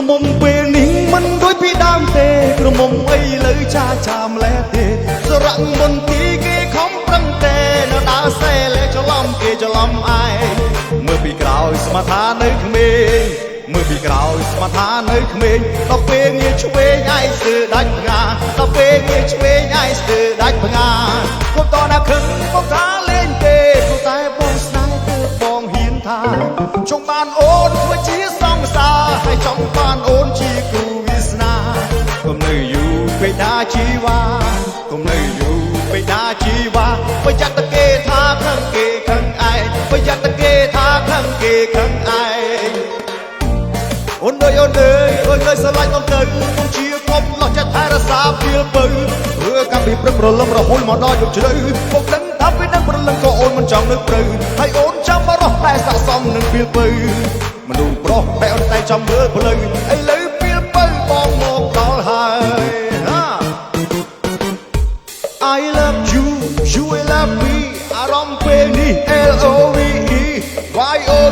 មុំពេលនេះមិនដូចពីដើមទេក្រមុំអីលើចាចាម្លេះទេសរៈមន្ទីរគេខំប្រឹងតែនៅដើរសេលេច្រឡំគេច្រឡំឯងមើលពីក្រោយស្មាថានៅក្មេងមើលពីក្រោយស្មាថានៅក្មេងដល់ពេលងារឆ្វេងឯងស្ទើរដាច់ផ្ងាដល់ពេលងារឆ្វេងឯងស្ទើរដាច់ផ្ងាកុំតណាខឹងបងថាលេងទេព្រោះតែបងស្នេហ៍គឺបងហ៊ានថាចង់បានអូនធ្វើជាសង្សារហើយចង់បានអូនជាគូវាសនាកុំនៅយូរពេកដាជីវ៉ាកុំនៅយូរពេកដាជីវ៉ាបើចាត់តែគេថាខឹងគេខឹងឯងបើចាត់តែគេថាខឹងគេខឹងឯងអូនអើយអូនអើយអូនអើយស្រឡាញ់បងទៅខ្ញុំជាកុំលោះចិត្តថែរក្សាពៀលពៅព្រោះកាលពីព្រឹកព្រលឹមរហូតមកដល់យប់ជ្រៅបងដឹងថាពេលដឹងព្រលឹមក៏អូនមិនចង់នឹកព្រៅហើយអូនចាំមករស់តែស័ក្តិសមនឹងពៀលពៅមនុស្សប្រុសតែអូនតែចាំមើលផ្លូវឥឡូវពៀលពៅបងមកដល់ហើយI love you you love me អារម្មណ៍ពេលនេះ LOVE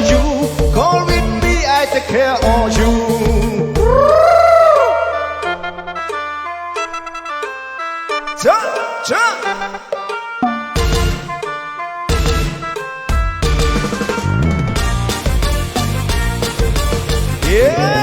YOU call with me I take care of you cha cha yeah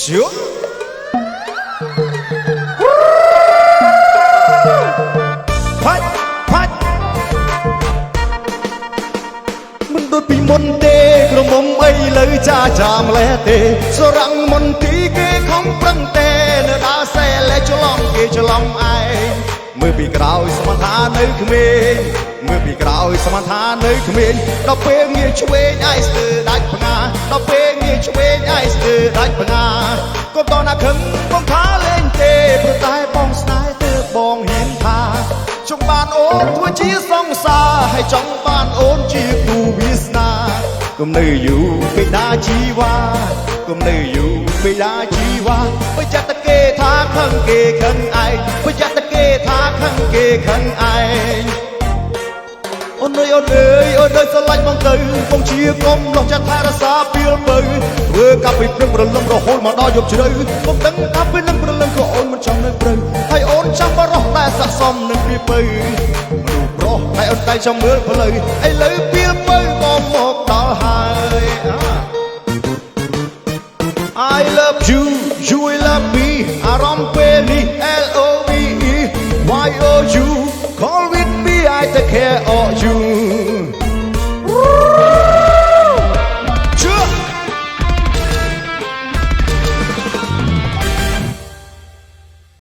Sure. មិនដូចពីមុនទេក្រមុំអីលើចាចាម្លេះទេសរៈមន្ទីរគេខំប្រឹងតែនៅដើរសេលេច្រឡំគេច្រឡំឯងមើលពីក្រោយស្មានថានៅក្មេងមើលពីក្រោយស្មានថានៅក្មេងដល់ពេលងារឆ្វេងឯងស្ទើរដាច់ផ្ងាដល់ពេលងារឆ្វេងឯងស្ទើរដាច់ផ្ងាកុំតណាខឹងបងថាលេងទេព្រោះតែបងស្នេហ៍ទើបបងហ៊ានថាចង់បានអូនធ្វើជាសង្សារហើយចង់បានអូនជាគូវាសនាកុំនៅយូរពេកដាជីវ៉ាកុំនៅយូរពេកដាជីវ៉ាបើចាត់តែគេថាខឹងគេខឹងឯងបើចាត់តែគេថាខឹងគេខឹងឯងអូនអើយអូនអើយអូនអើយស្រឡាញ់បងទៅបងជាកុំលោះចាត់ថែរក្សាពៀលពៅធ្វើកាប់ពីព្រឹកព្រលឹមរហូតមកដល់យប់ជ្រៅបងដឹងថាពេលនឹងព្រលឹមក៏អូនមិនចង់នៅព្រៅហើយអូនចាំបរោះតែស័ក្តិសមនឹងពៀលពៅមនុស្សប្រុសតែអូនតែចាំមើលផ្លូវឥឡូវពៀលពៅក៏មកដល់ហើយI love you you